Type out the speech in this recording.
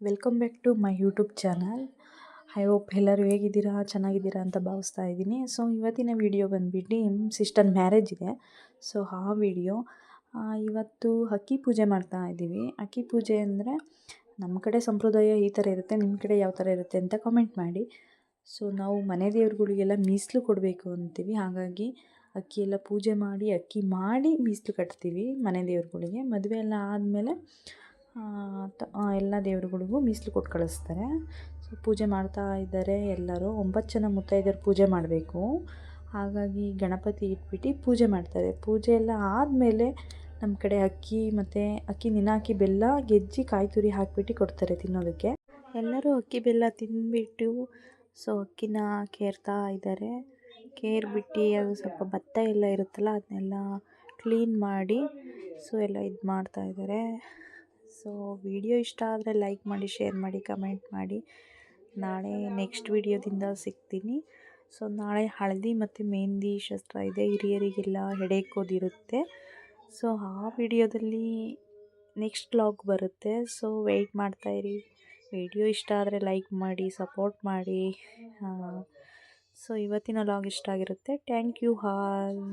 Welcome back to my YouTube channel. I hope ಎಲ್ಲರೂ ಹೇಗಿದ್ದೀರಾ, ಚೆನ್ನಾಗಿದ್ದೀರಾ ಅಂತ ಭಾವಿಸ್ತಾ ಇದ್ದೀನಿ. ಸೊ ಇವತ್ತಿನ ವಿಡಿಯೋ ಬಂದುಬಿಟ್ಟು ಸಿಸ್ಟರ್ ಮ್ಯಾರೇಜ್ ಇದೆ. ಸೊ ಆ ವಿಡಿಯೋ ಇವತ್ತು ಅಕ್ಕಿ ಪೂಜೆ ಮಾಡ್ತಾ ಇದ್ದೀವಿ. ಅಕ್ಕಿ ಪೂಜೆ ಅಂದರೆ ನಮ್ಮ ಕಡೆ ಸಂಪ್ರದಾಯ ಈ ಥರ ಇರುತ್ತೆ, ನಿಮ್ಮ ಕಡೆ ಯಾವ ಥರ ಇರುತ್ತೆ ಅಂತ ಕಮೆಂಟ್ ಮಾಡಿ. ಸೊ ನಾವು ಮನೆ ದೇವ್ರುಗಳಿಗೆಲ್ಲ ಮೀಸಲು ಕೊಡಬೇಕು ಅಂತೀವಿ. ಹಾಗಾಗಿ ಅಕ್ಕಿ ಎಲ್ಲ ಪೂಜೆ ಮಾಡಿ ಅಕ್ಕಿ ಮಾಡಿ ಮೀಸಲು ಕಟ್ತೀವಿ ಮನೆ ದೇವ್ರುಗಳಿಗೆ. ಮದುವೆ ಎಲ್ಲ ಆದಮೇಲೆ ಎಲ್ಲ ದೇವ್ರುಗಳಿಗೂ ಮೀಸಲು ಕೊಟ್ಟು ಕಳಿಸ್ತಾರೆ. ಸೊ ಪೂಜೆ ಮಾಡ್ತಾ ಇದ್ದಾರೆ ಎಲ್ಲರೂ. 9 ಜನ ಮುತ್ತೈದೆಯರು ಪೂಜೆ ಮಾಡಬೇಕು. ಹಾಗಾಗಿ ಗಣಪತಿ ಇಟ್ಬಿಟ್ಟು ಪೂಜೆ ಮಾಡ್ತಾರೆ. ಪೂಜೆ ಎಲ್ಲ ಆದಮೇಲೆ ನಮ್ಮ ಕಡೆ ಅಕ್ಕಿ ಮತ್ತು ಅಕ್ಕಿ ನೆನೆ ಹಾಕಿ ಬೆಲ್ಲ, ಗೆಜ್ಜಿ, ಕಾಯಿ ತುರಿ ಹಾಕಿಬಿಟ್ಟು ಕೊಡ್ತಾರೆ ತಿನ್ನೋದಕ್ಕೆ. ಎಲ್ಲರೂ ಅಕ್ಕಿ ಬೆಲ್ಲ ತಿಂದುಬಿಟ್ಟು ಸೊ ಅಕ್ಕಿನ ಕೇರ್ತಾ ಇದ್ದಾರೆ. ಕೇರ್ಬಿಟ್ಟು ಅದು ಸ್ವಲ್ಪ ಭತ್ತ ಎಲ್ಲ ಇರುತ್ತಲ್ಲ ಅದನ್ನೆಲ್ಲ ಕ್ಲೀನ್ ಮಾಡಿ ಸೊ ಎಲ್ಲ ಇದು ಮಾಡ್ತಾಯಿದ್ದಾರೆ. ಸೊ ವಿಡಿಯೋ ಇಷ್ಟ ಆದರೆ ಲೈಕ್ ಮಾಡಿ, ಶೇರ್ ಮಾಡಿ, ಕಮೆಂಟ್ ಮಾಡಿ. ನಾಳೆ ನೆಕ್ಸ್ಟ್ ವಿಡಿಯೋದಿಂದ ಸಿಗ್ತೀನಿ. ಸೊ ನಾಳೆ ಹಳದಿ ಮತ್ತು ಮೆಹಂದಿ ಶಾಸ್ತ್ರ ಇದೆ. ಹಿರಿಯರಿಗೆಲ್ಲ ಹೆಡೇಕೋದಿರುತ್ತೆ. ಸೊ ಆ ವಿಡಿಯೋದಲ್ಲಿ ನೆಕ್ಸ್ಟ್ ವ್ಲಾಗ್ ಬರುತ್ತೆ. ಸೊ ವೆಯ್ಟ್ ಮಾಡ್ತಾಯಿರಿ. ವಿಡಿಯೋ ಇಷ್ಟ ಆದರೆ ಲೈಕ್ ಮಾಡಿ, ಸಪೋರ್ಟ್ ಮಾಡಿ. ಸೊ ಇವತ್ತಿನ ವ್ಲಾಗ್ ಇಷ್ಟ ಆಗಿರುತ್ತೆ. Thank you all.